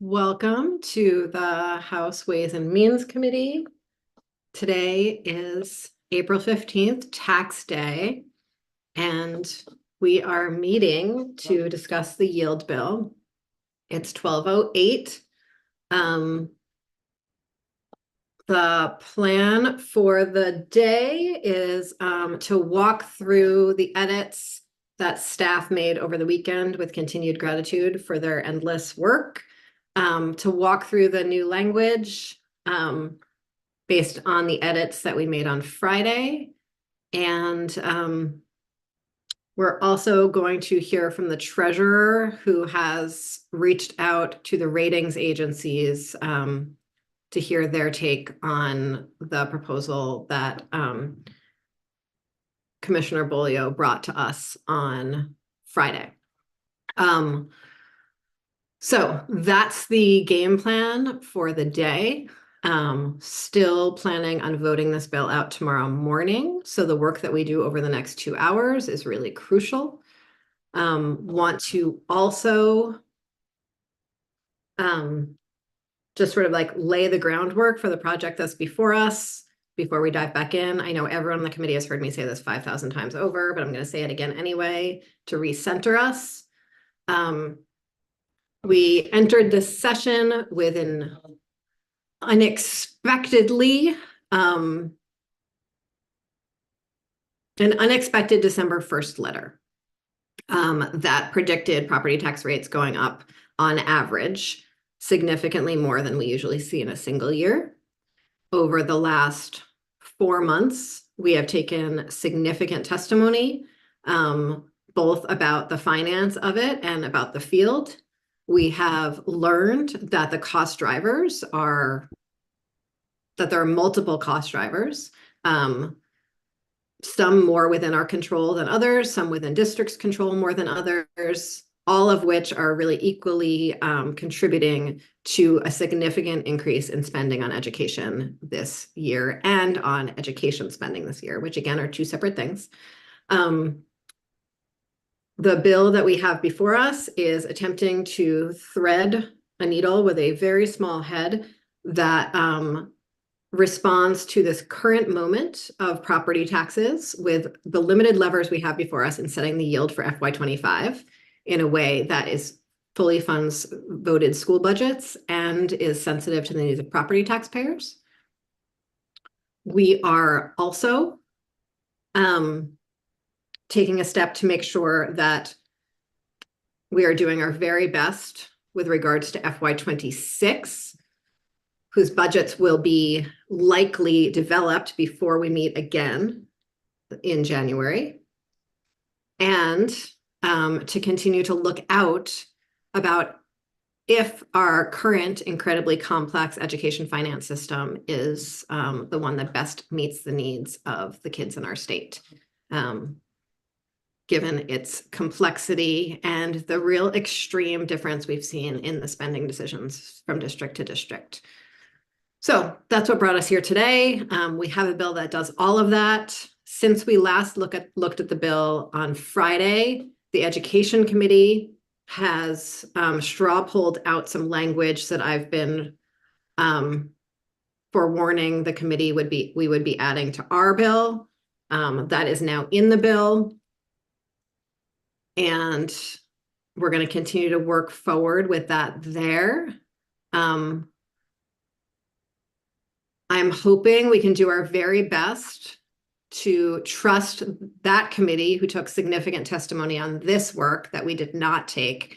Welcome to the House Ways and Means Committee. Today is April 15th, Tax Day, and we are meeting to discuss the yield bill. It's 12:08. The plan for the day is to walk through the edits that staff made over the weekend with continued gratitude for their endless work. To walk through the new language based on the edits that we made on Friday. And we're also going to hear from the treasurer, who has reached out to the ratings agencies to hear their take on the proposal that Commissioner Bolio brought to us on Friday. So that's the game plan for the day. Still planning on voting this bill out tomorrow morning. So the work that we do over the next 2 hours is really crucial. Want to also just sort of like lay the groundwork for the project that's before us before we dive back in. I know everyone on the committee has heard me say this 5,000 times over, but I'm going to say it again anyway to recenter us. We entered this session with an unexpected December 1st letter that predicted property tax rates going up on average significantly more than we usually see in a single year. Over the last 4 months, we have taken significant testimony, both about the finance of it and about the field. We have learned that the cost drivers are, that there are multiple cost drivers, some more within our control than others, some within district's control more than others, all of which are really equally contributing to a significant increase in spending on education this year and on education spending this year, which again are two separate things. The bill that we have before us is attempting to thread a needle with a very small head that responds to this current moment of property taxes with the limited levers we have before us in setting the yield for FY25 in a way that is fully funds voted school budgets and is sensitive to the needs of property taxpayers. We are also taking a step to make sure that we are doing our very best with regards to FY26, whose budgets will be likely developed before we meet again in January, and to continue to look out about if our current incredibly complex education finance system is the one that best meets the needs of the kids in our state, given its complexity and the real extreme difference we've seen in the spending decisions from district to district. So that's what brought us here today. We have a bill that does all of that. Since we last looked at the bill on Friday, the Education Committee has straw polled out some language that I've been forewarning the committee we would be adding to our bill. That is now in the bill. And we're going to continue to work forward with that there. I'm hoping we can do our very best to trust that committee who took significant testimony on this work that we did not take,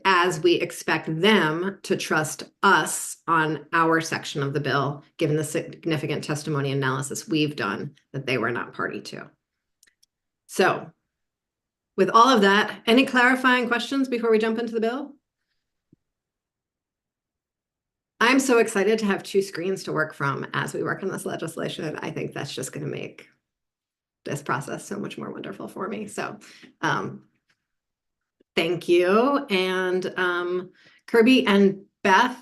as we expect them to trust us on our section of the bill, given the significant testimony analysis we've done that they were not party to. So with all of that, any clarifying questions before we jump into the bill? I'm so excited to have 2 screens to work from as we work on this legislation. I think that's just going to make this process so much more wonderful for me. So thank you. And Kirby and Beth,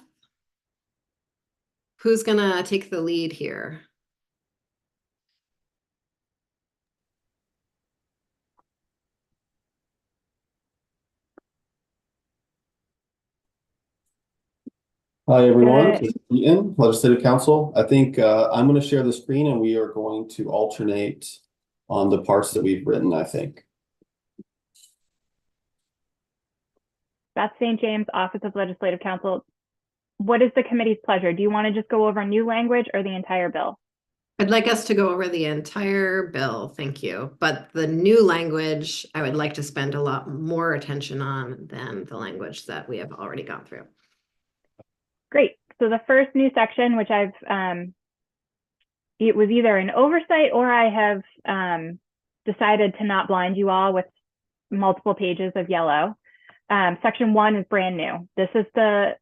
who's going to take the lead here? Hi, everyone. Good. This is Eaton, Legislative Council. I think I'm going to share the screen and we are going to alternate on the parts that we've written, I think. Beth St. James, Office of Legislative Counsel. What is the committee's pleasure? Do you want to just go over new language or the entire bill? I'd like us to go over the entire bill, thank you. But the new language, I would like to spend a lot more attention on than the language that we have already gone through. Great. So the first new section, which it was either an oversight or I have decided to not blind you all with multiple pages of yellow. Section 1 is brand new. This is the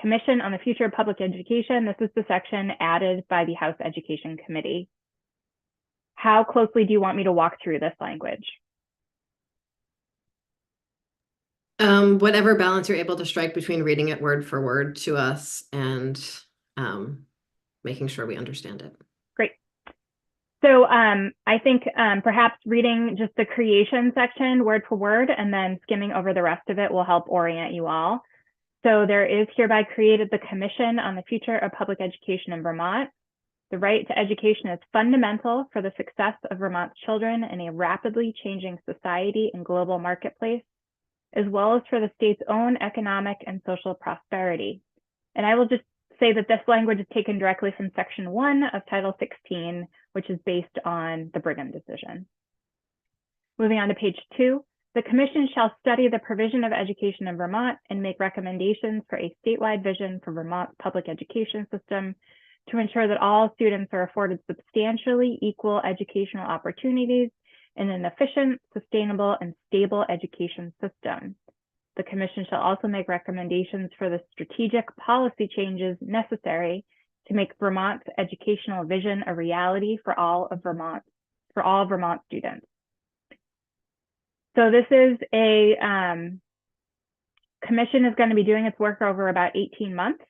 Commission on the Future of Public Education. This is the section added by the House Education Committee. How closely do you want me to walk through this language? Whatever balance you're able to strike between reading it word for word to us and making sure we understand it. Great. So I think perhaps reading just the creation section word for word and then skimming over the rest of it will help orient you all. So there is hereby created the Commission on the Future of Public Education in Vermont. The right to education is fundamental for the success of Vermont's children in a rapidly changing society and global marketplace, as well as for the state's own economic and social prosperity. And I will just say that this language is taken directly from Section 1 of Title 16, which is based on the Brigham decision. Moving on to page 2, the Commission shall study the provision of education in Vermont and make recommendations for a statewide vision for Vermont's public education system to ensure that all students are afforded substantially equal educational opportunities in an efficient, sustainable, and stable education system. The Commission shall also make recommendations for the strategic policy changes necessary to make Vermont's educational vision a reality for all Vermont students. So this is a commission is going to be doing its work over about 18 months.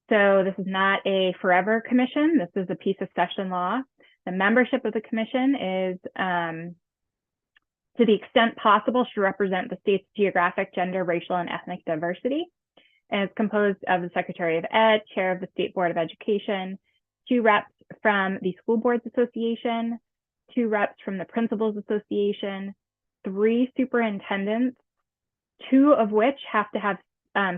So this is not a forever commission. This is a piece of session law. The membership of the commission is, to the extent possible, should represent the state's geographic, gender, racial, and ethnic diversity. And it's composed of the Secretary of Ed, Chair of the State Board of Education, 2 reps from the School Boards Association, 2 reps from the Principals Association, 3 superintendents, 2 of which have to have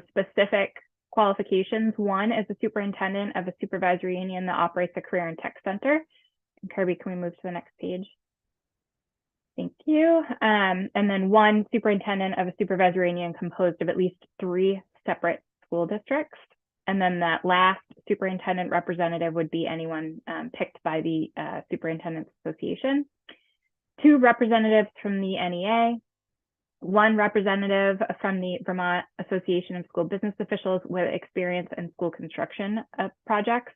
specific qualifications. One is the superintendent of a supervisory union that operates a career and tech center. And Kirby, can we move to the next page? Thank you. And then 1 superintendent of a supervisory union composed of at least 3 separate school districts. And then that last superintendent representative would be anyone picked by the Superintendents Association. 2 representatives from the NEA, 1 representative from the Vermont Association of School Business Officials with experience in school construction projects.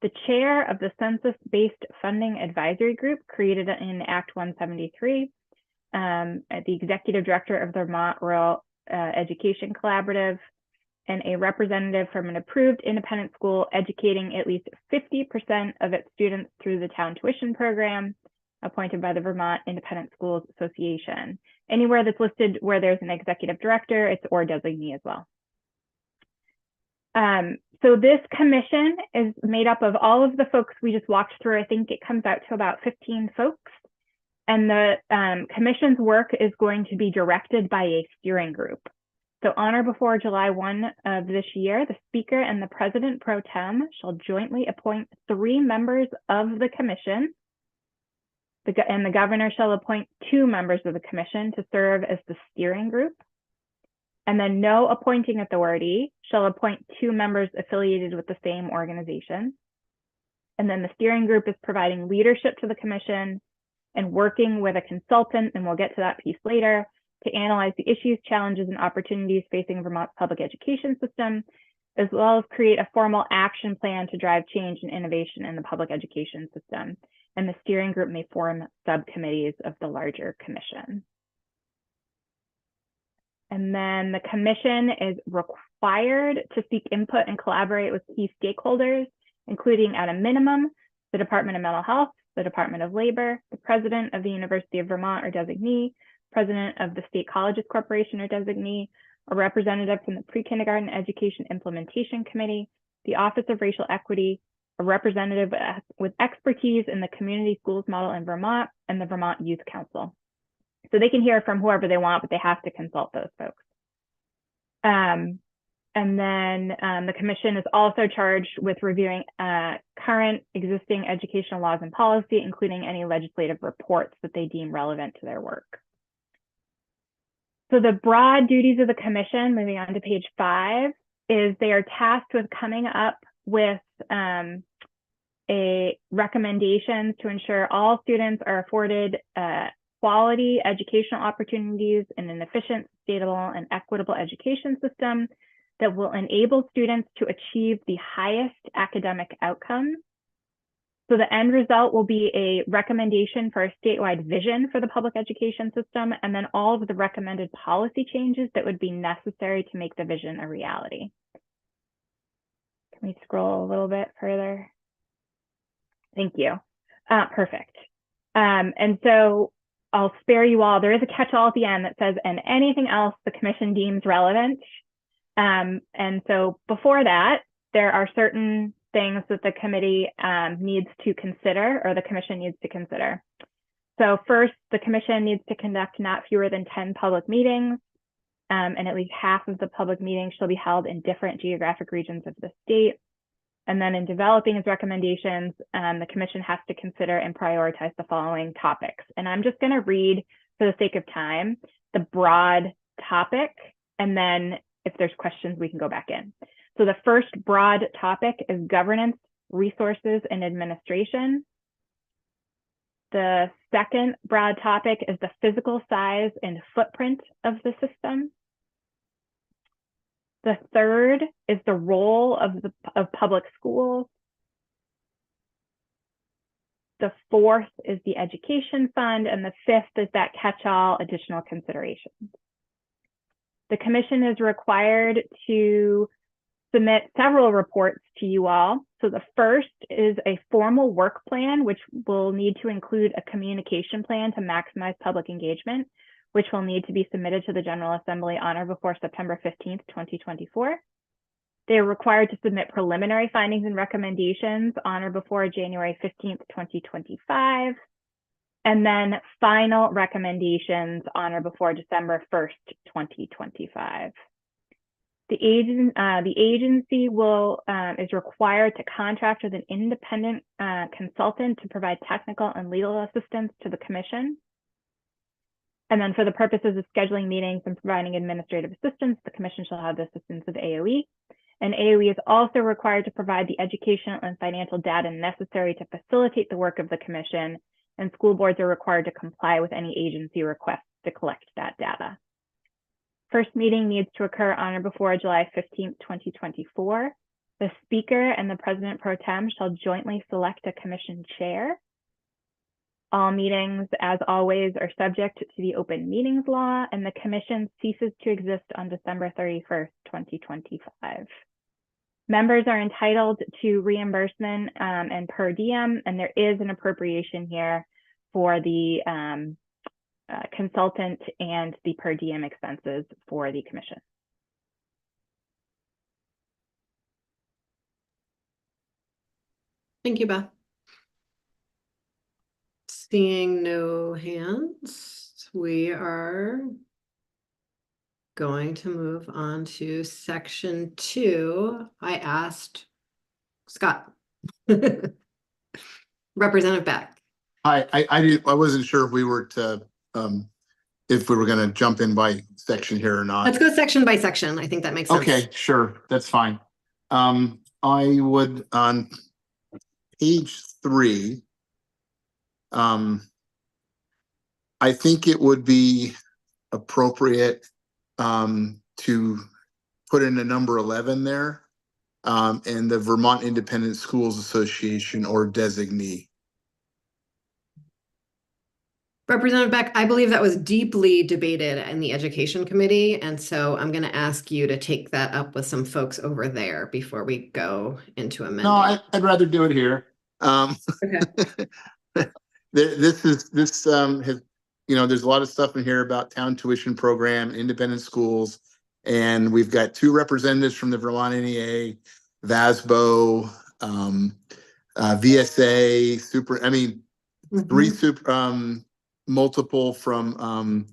The chair of the Census-Based Funding Advisory Group created in Act 173, the executive director of the Vermont Rural Education Collaborative, and a representative from an approved independent school educating at least 50% of its students through the town tuition program, appointed by the Vermont Independent Schools Association. Anywhere that's listed where there's an executive director, it's or designee as well. So this commission is made up of all of the folks we just walked through. I think it comes out to about 15 folks. And the commission's work is going to be directed by a steering group. So on or before July 1 of this year, the speaker and the president pro tem shall jointly appoint 3 members of the commission. And the governor shall appoint 2 members of the commission to serve as the steering group. And then no appointing authority shall appoint 2 members affiliated with the same organization. And then the steering group is providing leadership to the commission and working with a consultant, and we'll get to that piece later, to analyze the issues, challenges, and opportunities facing Vermont's public education system, as well as create a formal action plan to drive change and innovation in the public education system. And the steering group may form subcommittees of the larger commission. And then the commission is required to seek input and collaborate with key stakeholders, including at a minimum, the Department of Mental Health, the Department of Labor, the president of the University of Vermont or designee, president of the State Colleges Corporation or designee, a representative from the Pre-Kindergarten Education Implementation Committee, the Office of Racial Equity, a representative with expertise in the Community Schools Model in Vermont, and the Vermont Youth Council. So they can hear from whoever they want, but they have to consult those folks. And then the commission is also charged with reviewing current existing educational laws and policy, including any legislative reports that they deem relevant to their work. So the broad duties of the commission, moving on to page 5, is they are tasked with coming up with a recommendations to ensure all students are afforded quality educational opportunities in an efficient, sustainable, and equitable education system that will enable students to achieve the highest academic outcomes. So the end result will be a recommendation for a statewide vision for the public education system, and then all of the recommended policy changes that would be necessary to make the vision a reality. Can we scroll a little bit further? Thank you. Perfect. And so I'll spare you all. There is a catch-all at the end that says, and anything else the commission deems relevant. And so before that, there are certain things that the committee needs to consider, or the commission needs to consider. So first, the commission needs to conduct not fewer than 10 public meetings, and at least half of the public meetings shall be held in different geographic regions of the state. And then in developing its recommendations, the commission has to consider and prioritize the following topics. And I'm just going to read, for the sake of time, the broad topic, and then if there's questions, we can go back in. So the first broad topic is governance, resources, and administration. The second broad topic is the physical size and footprint of the system. The third is the role of public schools. The fourth is the education fund, and the fifth is that catch-all additional considerations. The commission is required to submit several reports to you all. So the first is a formal work plan, which will need to include a communication plan to maximize public engagement, which will need to be submitted to the General Assembly on or before September 15th, 2024. They are required to submit preliminary findings and recommendations on or before January 15th, 2025. And then final recommendations on or before December 1st, 2025. The agency is required to contract with an independent consultant to provide technical and legal assistance to the commission. And then for the purposes of scheduling meetings and providing administrative assistance, the commission shall have the assistance of AOE. And AOE is also required to provide the educational and financial data necessary to facilitate the work of the commission, and school boards are required to comply with any agency requests to collect that data. First meeting needs to occur on or before July 15th, 2024. The speaker and the president pro tem shall jointly select a commission chair. All meetings, as always, are subject to the open meetings law, and the commission ceases to exist on December 31st, 2025. Members are entitled to reimbursement and per diem, and there is an appropriation here for the consultant and the per diem expenses for the commission. Thank you, Beth. Seeing no hands, we are going to move on to section 2. I asked Scott. Representative Beck. I wasn't sure if we were to if we were going to jump in by section here or not. Let's go section by section. I think that makes sense. Okay, sure, that's fine. I would on page 3. I think it would be appropriate to put in a number 11 there, and the Vermont Independent Schools Association or designee. Representative Beck, I believe that was deeply debated in the Education Committee, and so I'm going to ask you to take that up with some folks over there before we go into amending. No, I'd rather do it here. Okay. This has, there's a lot of stuff in here about town tuition program, independent schools, And we've got 2 representatives from the Vermont NEA, VASBO, VSA, three Mhm. super, multiple from,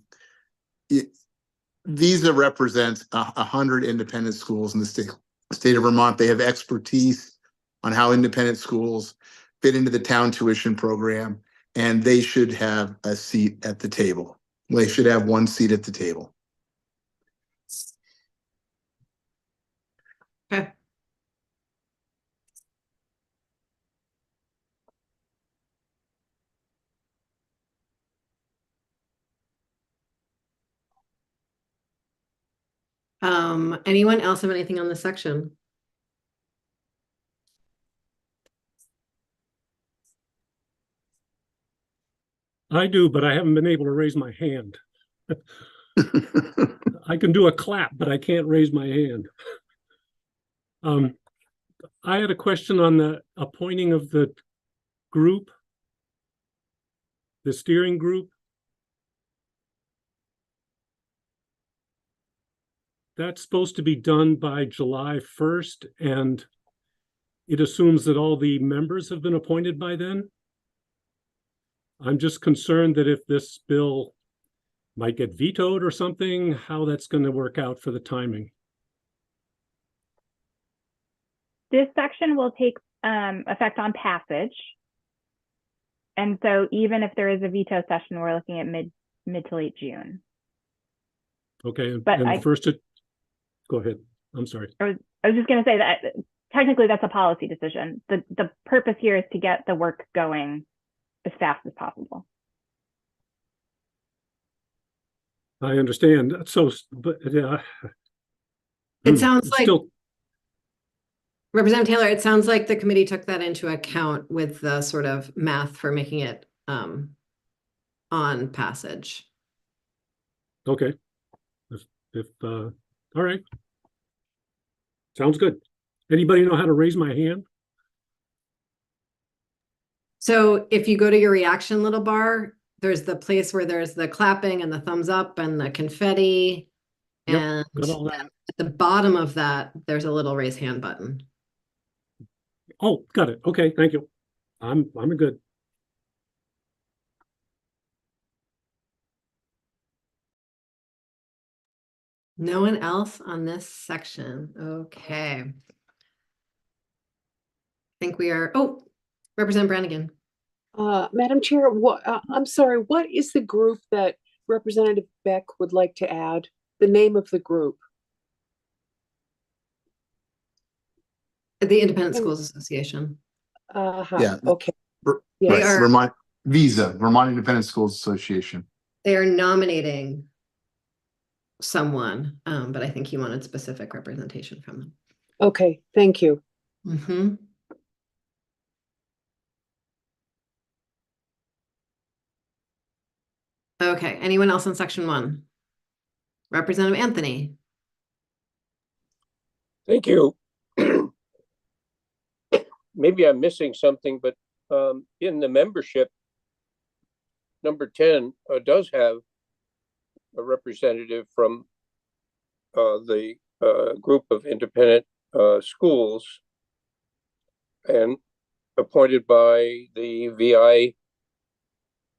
Visa represents 100 independent schools in the state of Vermont. They have expertise on how independent schools fit into the town tuition program, and they should have a seat at the table. They should have 1 seat at the table. Okay. Anyone else have anything on this section? I do, but I haven't been able to raise my hand. I can do a clap, but I can't raise my hand. I had a question on the appointing of the group, the steering group. That's supposed to be done by July 1st, and it assumes that all the members have been appointed by then. I'm just concerned that if this bill might get vetoed or something, how that's going to work out for the timing. This section will take effect on passage. And so even if there is a veto session, we're looking at mid to late June. Okay, But and first, go ahead. I'm sorry. I was just going to say that technically that's a policy decision. The purpose here is to get the work going as fast as possible. I understand. So, but It sounds like, still, Representative Taylor, it sounds like the committee took that into account with the sort of math for making it on passage. okay. If all right. Sounds good. Anybody know how to raise my hand? So if you go to your reaction little bar, there's the place where there's the clapping and the thumbs up and the confetti. Yep, And got all that. then at the bottom of that, there's a little raise hand button. Oh, got it. Okay, thank you. I'm good. No one else on this section. Okay. I think we are, oh, Representative Brannigan. Madam Chair, I'm sorry, what is the group that Representative Beck would like to add? The name of the group? The Independent Schools Association. Yeah. Okay. They Right. are, Vermont Independent Schools Association. they are nominating someone, but I think he wanted specific representation from them. Okay, thank you. Mm-hmm. Okay, anyone else in section 1? Representative Anthony. Thank you. Maybe I'm missing something, but in the membership, number 10 does have a representative from the group of independent schools and appointed by the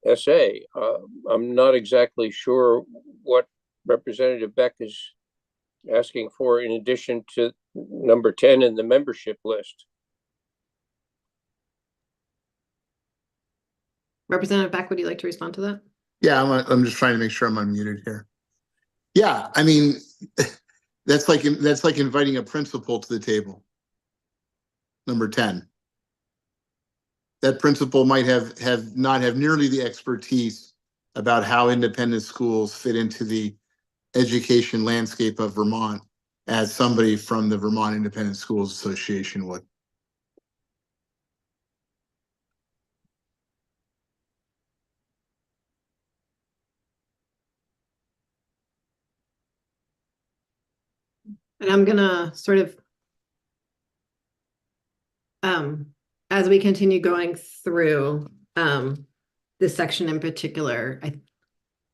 VISA. I'm not exactly sure what Representative Beck is asking for in addition to number 10 in the membership list. Representative Beck, would you like to respond to that? Yeah, I'm just trying to make sure I'm unmuted here. Yeah, I mean, that's like inviting a principal to the table. Number 10. That principal might not have nearly the expertise about how independent schools fit into the education landscape of Vermont as somebody from the Vermont Independent Schools Association would. And I'm gonna sort of, as we continue going through this section in particular,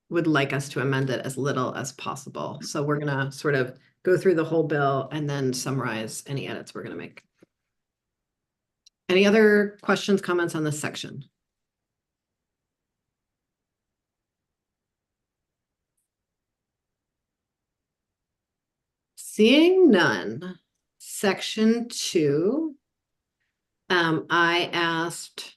would like us to amend it as little as possible. So we're gonna sort of go through the whole bill and then summarize any edits we're gonna make. Any other questions, comments on this section? Seeing none, section 2. I asked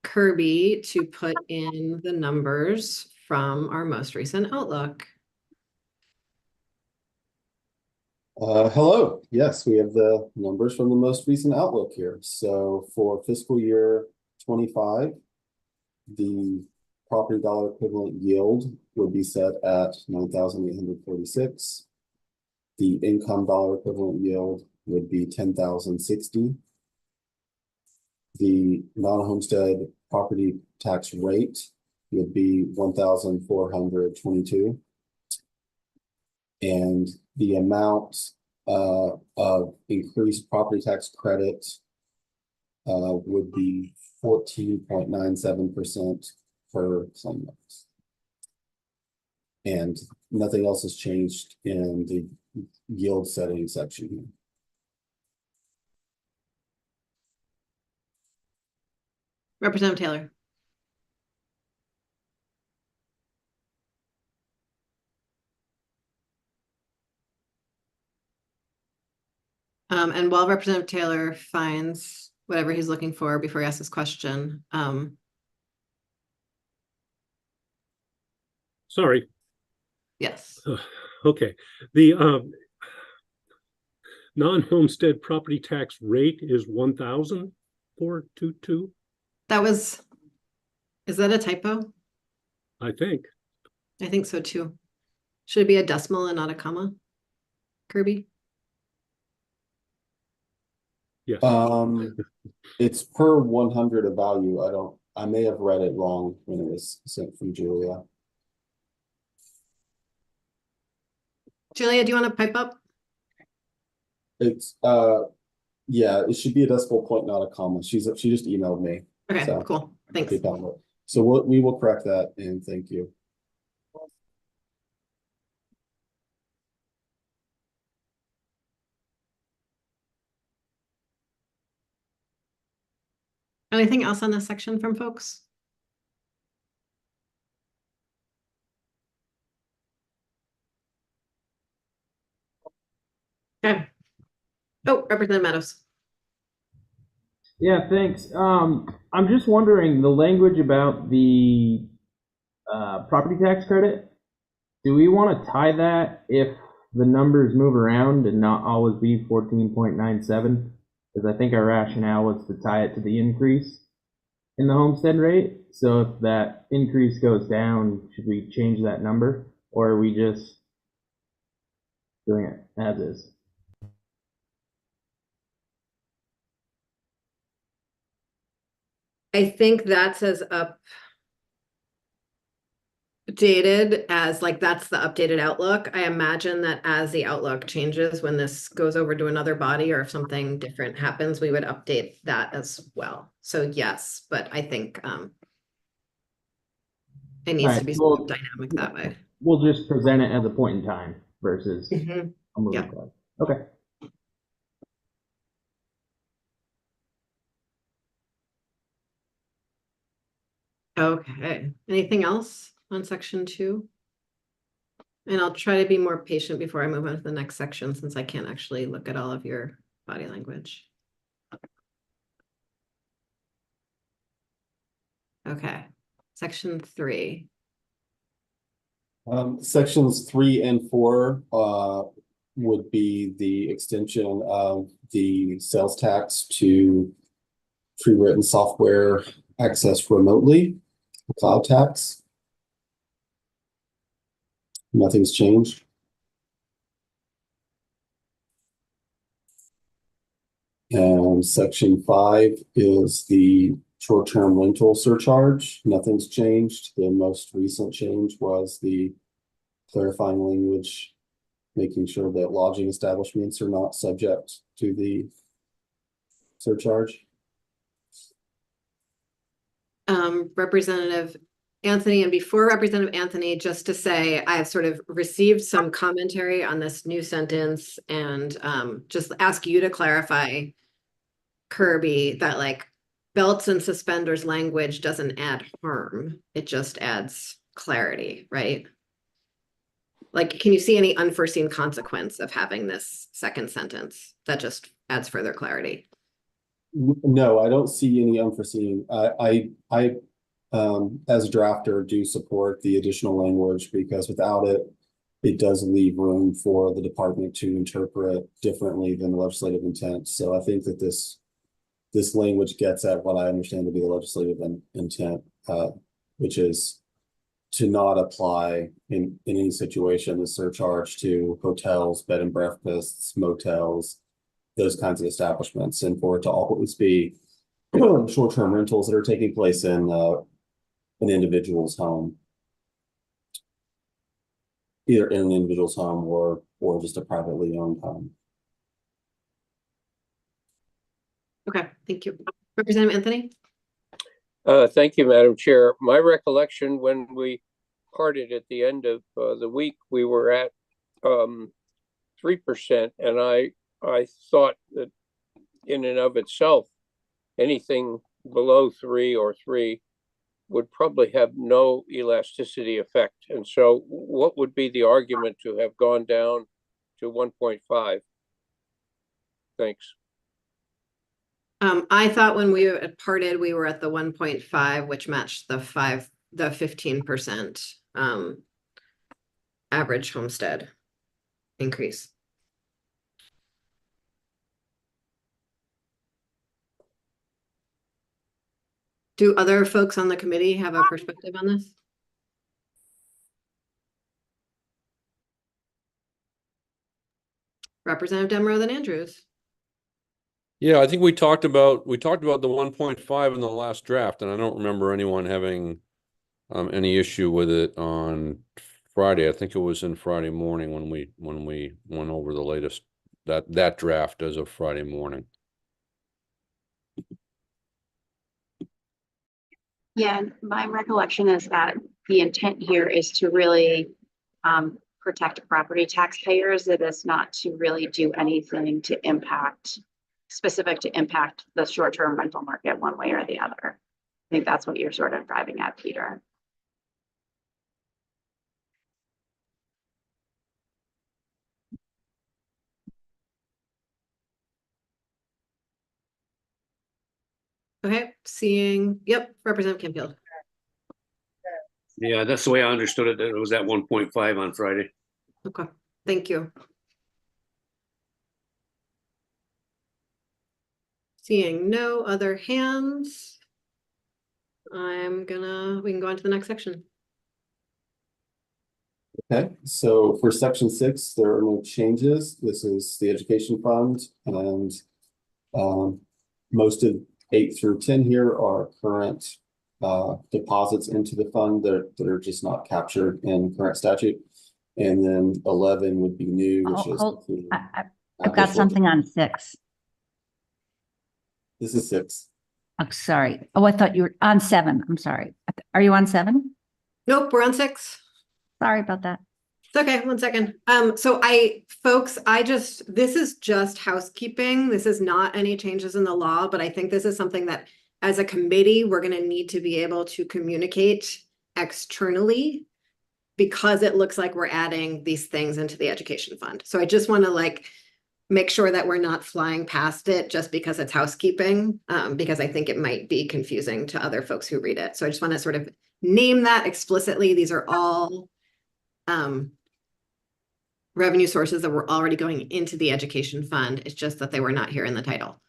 Kirby to put in the numbers from our most recent Outlook. Hello. Yes, we have the numbers from the most recent Outlook here. So for fiscal year 25, the property dollar equivalent yield would be set at 9,846. The income dollar equivalent yield would be 10,060. The non-homestead property tax rate would be 1,422. And the amount of increased property tax credit would be 14.97% per claim notice. And nothing else has changed in the yield setting section here. Representative Taylor. And while Representative Taylor finds whatever he's looking for before he asks his question, Sorry. yes. Okay. The non-homestead property tax rate is 1,422, Is that a typo? I think. I think so too. Should it be a decimal and not a comma? Kirby? Yes. It's per 100 of value. I may have read it wrong when it was sent from Julia. Julia, do you want to pipe up? It's yeah, it should be a decimal point, not a comma. She just emailed me. Okay, So, cool. Thanks. So we will correct that, and thank you. Anything else on this section from folks? Okay. Oh, Representative Meadows. Yeah, thanks. I'm just wondering the language about the property tax credit. Do we want to tie that if the numbers move around and not always be 14.97? Because I think our rationale was to tie it to the increase in the homestead rate. So if that increase goes down, should we change that number, or are we just doing it as is? I think that's as updated as that's the updated Outlook. I imagine that as the Outlook changes, when this goes over to another body or if something different happens, we would update that as well. So yes, but I think it needs to be sort of dynamic that way. We'll just present it as a point in time versus a moving Yeah. cloud. Okay. Okay, anything else on section 2? And I'll try to be more patient before I move on to the next section, since I can't actually look at all of your body language. Okay, section 3. Sections 3 and 4 would be the extension of the sales tax to pre-written software accessed remotely, cloud tax. Nothing's changed. And section 5 is the short-term rental surcharge. Nothing's changed. The most recent change was the clarifying language, making sure that lodging establishments are not subject to the surcharge. Representative Anthony, and before Representative Anthony, just to say, I have sort of received some commentary on this new sentence and just ask you to clarify, Kirby, that like belts and suspenders language doesn't add harm. It just adds clarity, right? Like, can you see any unforeseen consequence of having this second sentence that just adds further clarity? No, I don't see any unforeseen. As a drafter, do support the additional language because without it, it does leave room for the department to interpret differently than the legislative intent. So I think that this language gets at what I understand to be the legislative intent, which is to not apply in any situation the surcharge to hotels, bed and breakfasts, motels, those kinds of establishments, and for it to always be short-term rentals that are taking place in an individual's home, either in an individual's home or just a privately owned home. Okay, thank you. Representative Anthony? Thank you, Madam Chair. My recollection when we parted at the end of the week, we were at 3%, and I thought that in and of itself, anything below 3 or 3 would probably have no elasticity effect. And so what would be the argument to have gone down to 1.5? Thanks. I thought when we parted, we were at the 1.5, which matched the 15% average homestead increase. Do other folks on the committee have a perspective on this? Representative Demrow Andrews. Yeah, I think we talked about the 1.5 in the last draft, and I don't remember anyone having any issue with it on Friday. I think it was in Friday morning when we went over the latest that draft as of Friday morning. Yeah, my recollection is that the intent here is to really protect property taxpayers. It is not to really do anything to impact the short-term rental market one way or the other. I think that's what you're sort of driving at, Peter. Okay, Representative Campfield. Yeah, that's the way I understood it. That it was at 1.5 on Friday. Okay, thank you. Seeing no other hands, we can go on to the next section. Okay, so for section 6, there are no changes. This is the education fund, and most of 8 through 10 here are current deposits into the fund that are just not captured in current statute. And then 11 would be new, which is I've got something on 6. This is 6. Oh, sorry. Oh, I thought you were on 7. I'm sorry. Are you on 7? Nope, we're on 6. Sorry about that. It's okay, 1 second. This is just housekeeping. This is not any changes in the law, but I think this is something that as a committee, we're going to need to be able to communicate externally because it looks like we're adding these things into the education fund. So I just want to make sure that we're not flying past it just because it's housekeeping, because I think it might be confusing to other folks who read it. So I just want to sort of name that explicitly. These are all revenue sources that were already going into the education fund. It's just that they were not here in the title.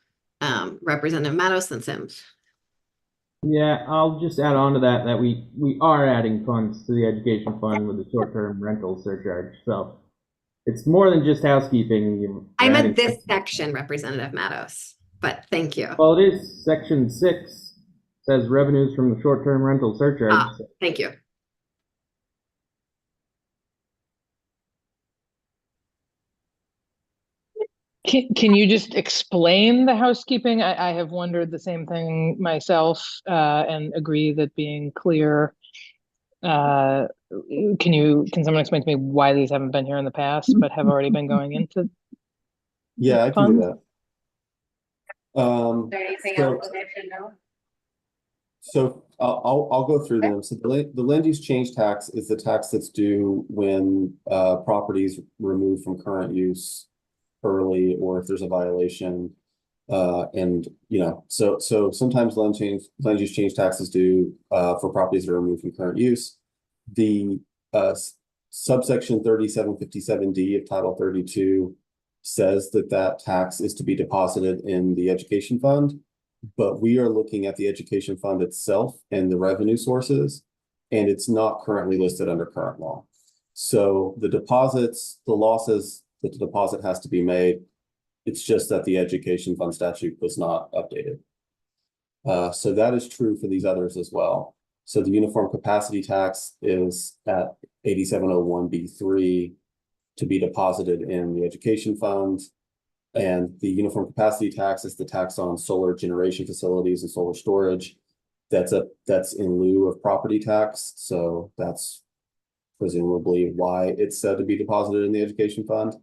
Representative Matos and Sims. Yeah, I'll just add on to that we are adding funds to the education fund with the short-term rental surcharge. So it's more than just housekeeping. I meant this section, Representative Matos, but thank you. Well, it is section 6, says revenues from the short-term rental surcharge. Thank you. Can you just explain the housekeeping? I have wondered the same thing myself and agree that being clear Can someone explain to me why these haven't been here in the past, but have already been going into? Yeah, I can do funds? that. So, so I'll go through them. So the land use change tax is the tax that's due when properties removed from current use early, or if there's a violation. And so sometimes land use change tax is due for properties that are removed from current use. The subsection 3757D of Title 32 says that that tax is to be deposited in the education fund, but we are looking at the education fund itself and the revenue sources, and it's not currently listed under current law. So the deposits, the law says that the deposit has to be made. It's just that the education fund statute was not updated. So that is true for these others as well. So the uniform capacity tax is at 8701B3 to be deposited in the education fund. And the uniform capacity tax is the tax on solar generation facilities and solar storage. That's in lieu of property tax. So that's presumably why it's said to be deposited in the education fund.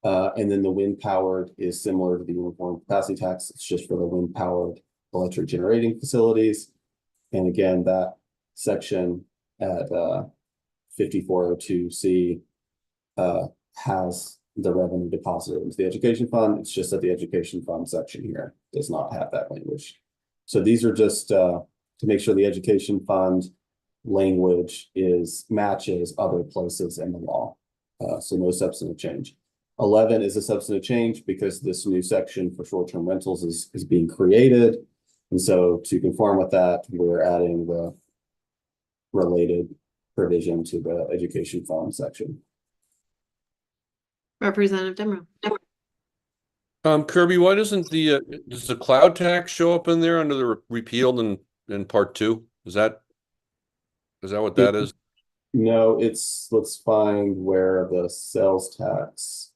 And then the wind powered is similar to the uniform capacity tax. It's just for the wind powered electric generating facilities. And again, that section at 5402C has the revenue deposited into the education fund. It's just that the education fund section here does not have that language. So these are just to make sure the education fund language matches other places in the law. So no substantive change. 11 is a substantive change because this new section for short-term rentals is being created. And so to conform with that, we're adding the related provision to the education fund section. Representative Demrow. Kirby, why does the cloud tax show up in there under the repealed in part 2? Is that what that is? No, let's find where the sales tax.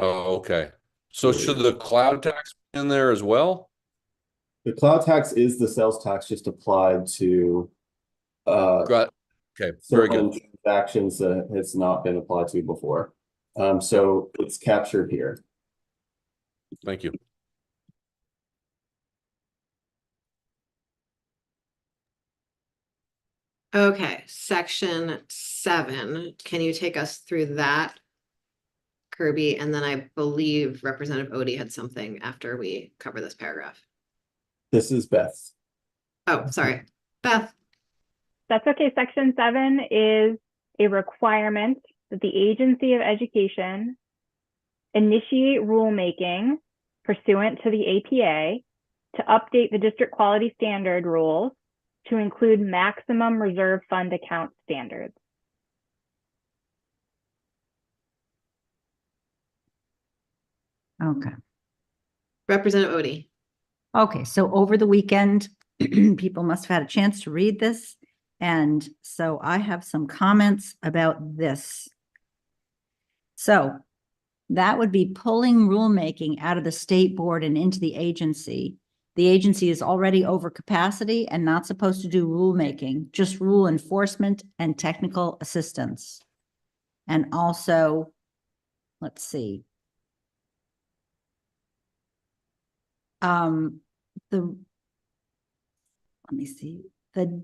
Oh, okay. So should the cloud tax be in there as well? The cloud tax is the sales tax just applied to Okay, very good. transactions that has not been applied to before. So it's captured here. Thank you. Okay, section 7. Can you take us through that, Kirby? And then I believe Representative Odie had something after we cover this paragraph. This is Beth. Oh, sorry. Beth. That's okay. Section 7 is a requirement that the Agency of Education initiate rulemaking pursuant to the APA to update the district quality standard rules to include maximum reserve fund account standards. Okay. Representative Odie. Okay, so over the weekend, people must have had a chance to read this. And so I have some comments about this. So that would be pulling rulemaking out of the state board and into the agency. The agency is already over capacity and not supposed to do rulemaking, just rule enforcement and technical assistance. And also, let's see. Let me see. The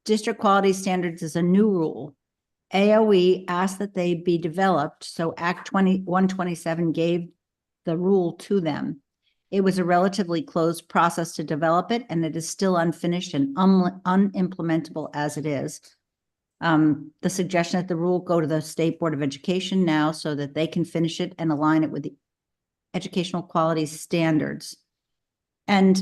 district quality standards is a new rule. AOE asked that they be developed, so Act 127 gave the rule to them. It was a relatively closed process to develop it, and it is still unfinished and unimplementable as it is. The suggestion that the rule go to the State Board of Education now so that they can finish it and align it with the educational quality standards. And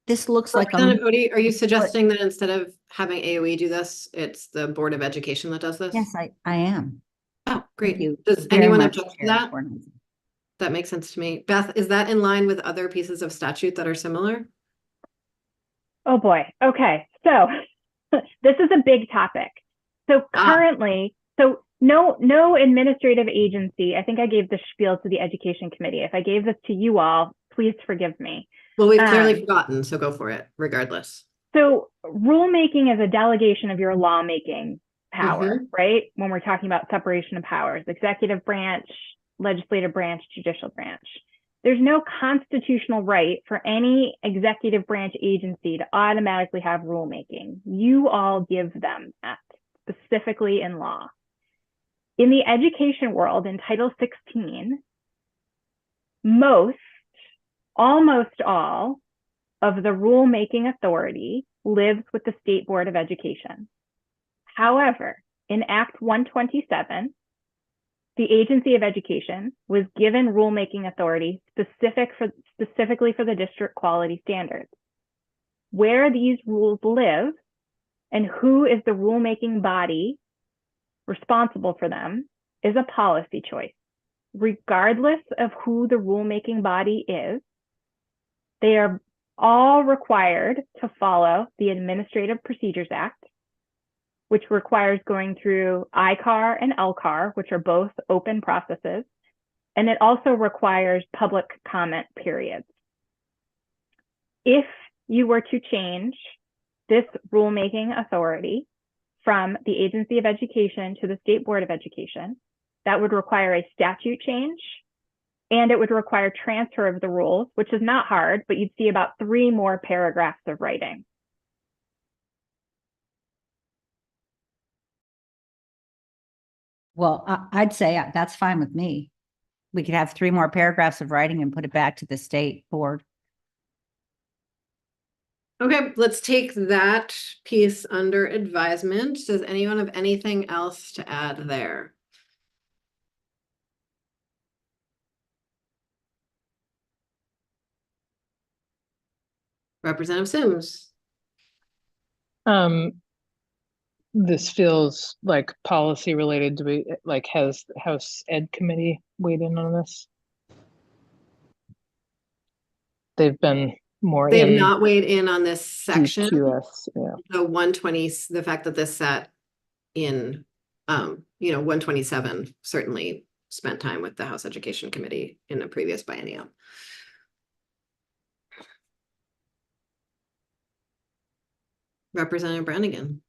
this looks like Representative Odie, are you suggesting that instead of having AOE do this, it's the Board of Education that does this? Yes, I am. Oh, great. You Does very anyone much, object to Chair that? Kornheiser. That makes sense to me. Beth, is that in line with other pieces of statute that are similar? Oh boy. Okay. So this is a big topic. So currently, so no administrative agency, I think I gave the spiel to the Education Committee. If I gave this to you all, please forgive me. Well, we've clearly forgotten, so go for it, regardless. So rulemaking is a delegation of your lawmaking power, right? When we're talking about separation of powers, executive branch, legislative branch, judicial branch. There's no constitutional right for any executive branch agency to automatically have rulemaking. You all give them that, specifically in law. In the education world, in Title 16, almost all of the rulemaking authority lives with the State Board of Education. However, in Act 127, the Agency of Education was given rulemaking authority specifically for the district quality standards. Where these rules live and who is the rulemaking body responsible for them is a policy choice. Regardless of who the rulemaking body is, they are all required to follow the Administrative Procedures Act, which requires going through ICAR and LCAR, which are both open processes, and it also requires public comment periods. If you were to change this rulemaking authority from the Agency of Education to the State Board of Education, that would require a statute change, and it would require transfer of the rules, which is not hard, but you'd see about 3 more paragraphs of writing. Well, I'd say that's fine with me. We could have 3 more paragraphs of writing and put it back to the state board. Okay, let's take that piece under advisement. Does anyone have anything else to add there? Representative Sims. This feels like policy related. Do we has the House Ed Committee weighed in on this? They've been more. They have not weighed in on this section. DQS, yeah. The 120, the fact that this sat in, 127 certainly spent time with the House Education Committee in a previous biennium. Representative Brannigan.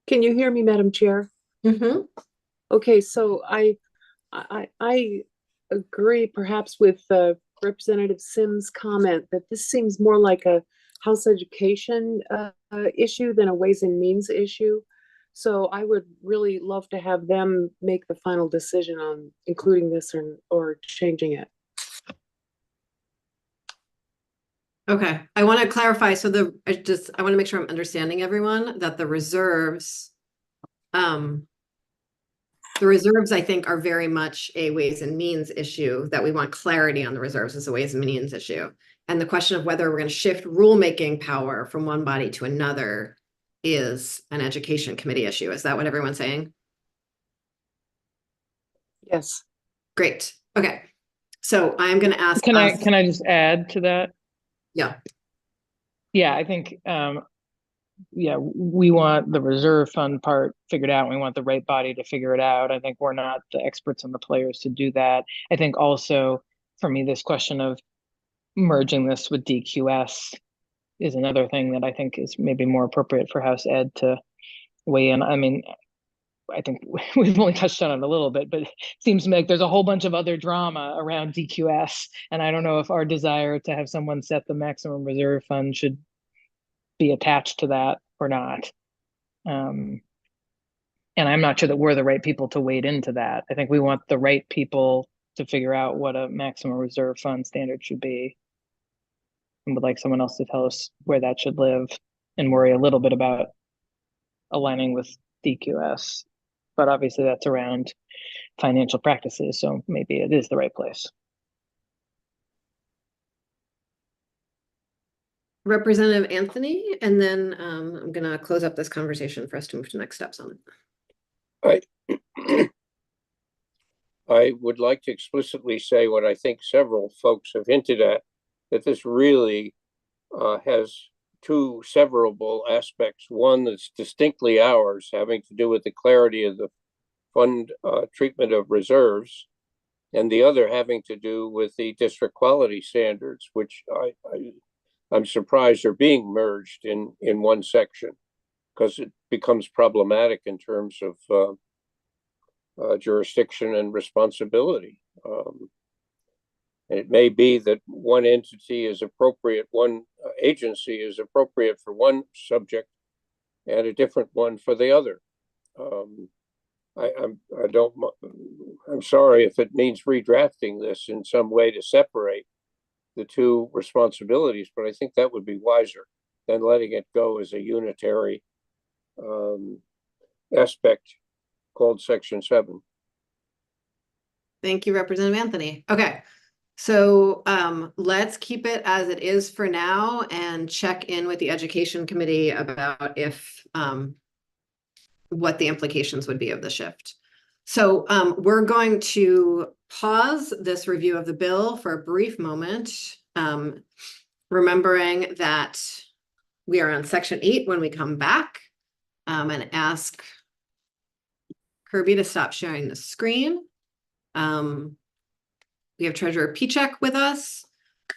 Can you hear me, Madam Chair? Okay, so I agree perhaps with Representative Sims' comment that this seems more like a House Education issue than a Ways and Means issue. So I would really love to have them make the final decision on including this or changing it. Okay, I want to clarify. So I want to make sure I'm understanding everyone that the reserves, I think are very much a Ways and Means issue, that we want clarity on the reserves as a Ways and Means issue. And the question of whether we're going to shift rulemaking power from one body to another is an Education Committee issue. Is that what everyone's saying? Yes. Great. Okay. So I'm going to ask. Can I just add to that? Yeah. Yeah, I think, we want the reserve fund part figured out. We want the right body to figure it out. I think we're not the experts and the players to do that. I think also for me, this question of merging this with DQS is another thing that I think is maybe more appropriate for House Ed to weigh in. I mean, I think we've only touched on it a little bit, but it seems to me like there's a whole bunch of other drama around DQS. And I don't know if our desire to have someone set the maximum reserve fund should be attached to that or not. And I'm not sure that we're the right people to wade into that. I think we want the right people to figure out what a maximum reserve fund standard should be. And would like someone else to tell us where that should live and worry a little bit about aligning with DQS. But obviously that's around financial practices, so maybe it is the right place. Representative Anthony, and then I'm going to close up this conversation for us to move to next steps on it. I would like to explicitly say what I think several folks have hinted at, that this really has 2 severable aspects. One that's distinctly ours, having to do with the clarity of the fund treatment of reserves, and the other having to do with the district quality standards, which I'm surprised they're being merged in one section, because it becomes problematic in terms of jurisdiction and responsibility. And it may be that one entity is appropriate, one agency is appropriate for one subject and a different one for the other. I'm sorry if it means redrafting this in some way to separate the two responsibilities, but I think that would be wiser than letting it go as a unitary aspect called Section 7. Thank you, Representative Anthony. Okay, so let's keep it as it is for now and check in with the Education Committee about if what the implications would be of the shift. So we're going to pause this review of the bill for a brief moment, remembering that we are on Section 8 when we come back, and ask Kirby to stop sharing the screen. We have Treasurer Piczek with us.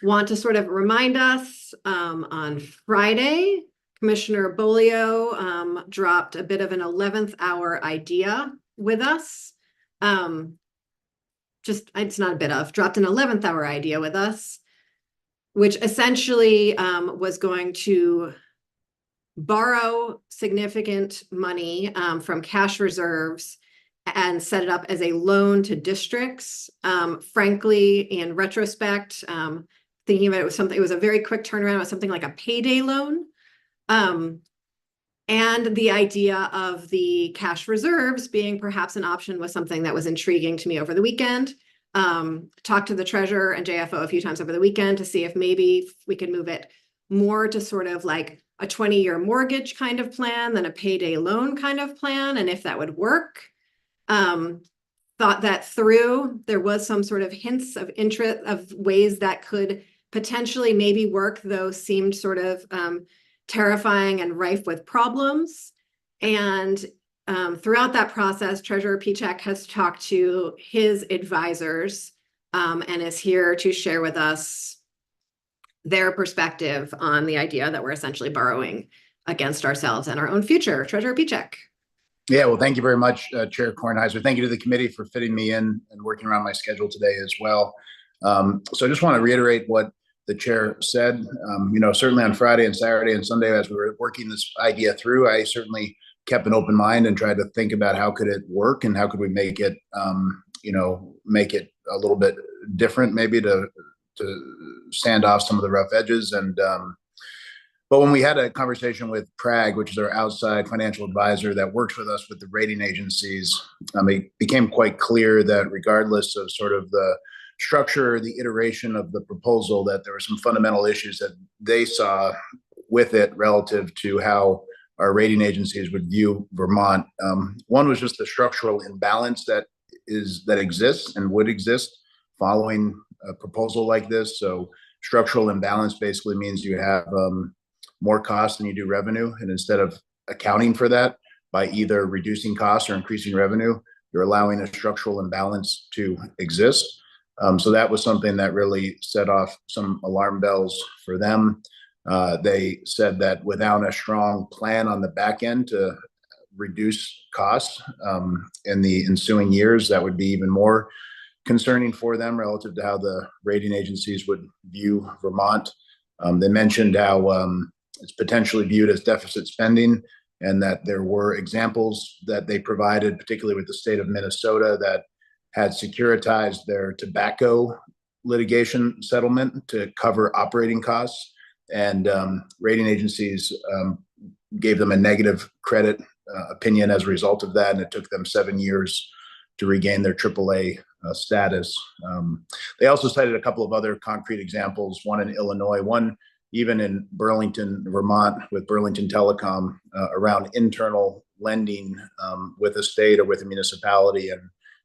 Want to sort of remind us, on Friday, Commissioner Bolio dropped a bit of an 11th hour idea with us. It's not a bit of, dropped an 11th hour idea with us, which essentially was going to borrow significant money from cash reserves and set it up as a loan to districts. Frankly, in retrospect, thinking about it, it was a very quick turnaround. It was something like a payday loan. And the idea of the cash reserves being perhaps an option was something that was intriguing to me over the weekend. Talked to the treasurer and JFO a few times over the weekend to see if maybe we could move it more to sort of like a 20-year mortgage kind of plan than a payday loan kind of plan, and if that would work. Thought that through. There was some sort of hints of interest of ways that could potentially maybe work, though seemed sort of terrifying and rife with problems. And throughout that process, Treasurer Piczek has talked to his advisors and is here to share with us their perspective on the idea that we're essentially borrowing against ourselves and our own future. Treasurer Piczek. Yeah, well, thank you very much, Chair Kornheiser. Thank you to the committee for fitting me in and working around my schedule today as well. So I just want to reiterate what the chair said. Certainly on Friday and Saturday and Sunday, as we were working this idea through, I certainly kept an open mind and tried to think about how could it work and how could we make it, make it a little bit different, maybe to sand off some of the rough edges. And but when we had a conversation with Prag, which is our outside financial advisor that works with us with the rating agencies, it became quite clear that regardless of sort of the structure, the iteration of the proposal, that there were some fundamental issues that they saw with it relative to how our rating agencies would view Vermont. One was just the structural imbalance that exists and would exist following a proposal like this. So structural imbalance basically means you have more costs than you do revenue. And instead of accounting for that by either reducing costs or increasing revenue, you're allowing a structural imbalance to exist. So that was something that really set off some alarm bells for them. They said that without a strong plan on the back end to reduce costs in the ensuing years, that would be even more concerning for them relative to how the rating agencies would view Vermont. They mentioned how it's potentially viewed as deficit spending, and that there were examples that they provided, particularly with the state of Minnesota, that had securitized their tobacco litigation settlement to cover operating costs. And rating agencies gave them a negative credit opinion as a result of that, and it took them 7 years to regain their AAA status. They also cited a couple of other concrete examples, one in Illinois, one even in Burlington, Vermont, with Burlington Telecom, around internal lending with a state or with a municipality, and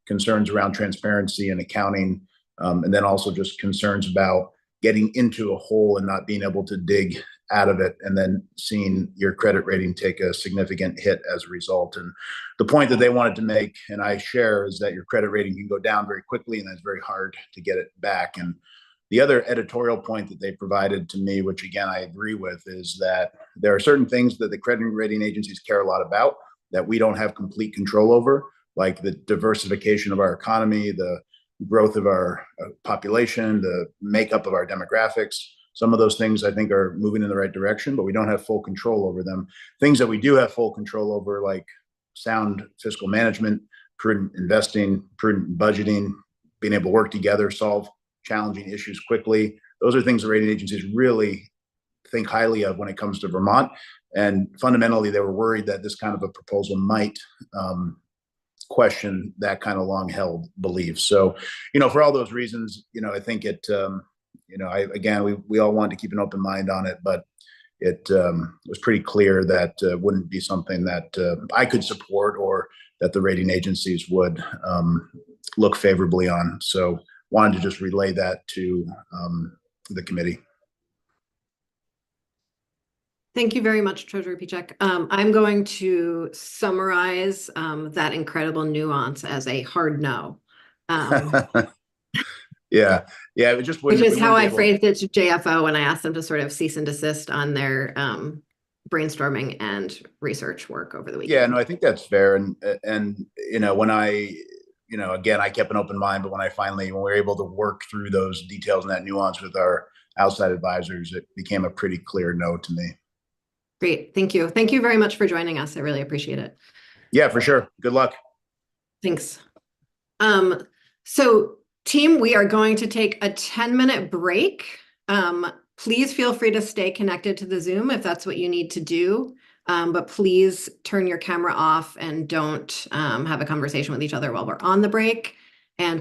concerns around transparency and accounting, and then also just concerns about getting into a hole and not being able to dig out of it, and then seeing your credit rating take a significant hit as a result. And the point that they wanted to make, and I share, is that your credit rating can go down very quickly, and that's very hard to get it back. And The other editorial point that they provided to me, which again, I agree with, is that there are certain things that the credit rating agencies care a lot about that we don't have complete control over, like the diversification of our economy, the growth of our population, the makeup of our demographics. Some of those things I think are moving in the right direction, but we don't have full control over them. Things that we do have full control over, like sound fiscal management, prudent investing, prudent budgeting, being able to work together, solve challenging issues quickly. Those are things the rating agencies really think highly of when it comes to Vermont. And fundamentally, they were worried that this kind of a proposal might question that kind of long-held belief. So, for all those reasons, I think it, we all wanted to keep an open mind on it, but it was pretty clear that wouldn't be something that I could support or that the rating agencies would look favorably on. So wanted to just relay that to the committee. Thank you very much, Treasurer Pichek. I'm going to summarize that incredible nuance as a hard no. Yeah, it just which is how I phrased it to JFO when I asked them to sort of cease and desist on their brainstorming and research work over the weekend. Yeah, no, I think that's fair. And when I, again, I kept an open mind, but when we were able to work through those details and that nuance with our outside advisors, it became a pretty clear no to me. Great. Thank you. Thank you very much for joining us. I really appreciate it. Yeah, for sure. Good luck. Thanks. So team, we are going to take a 10-minute break. Please feel free to stay connected to the Zoom if that's what you need to do. But please turn your camera off and don't have a conversation with each other while we're on the break. And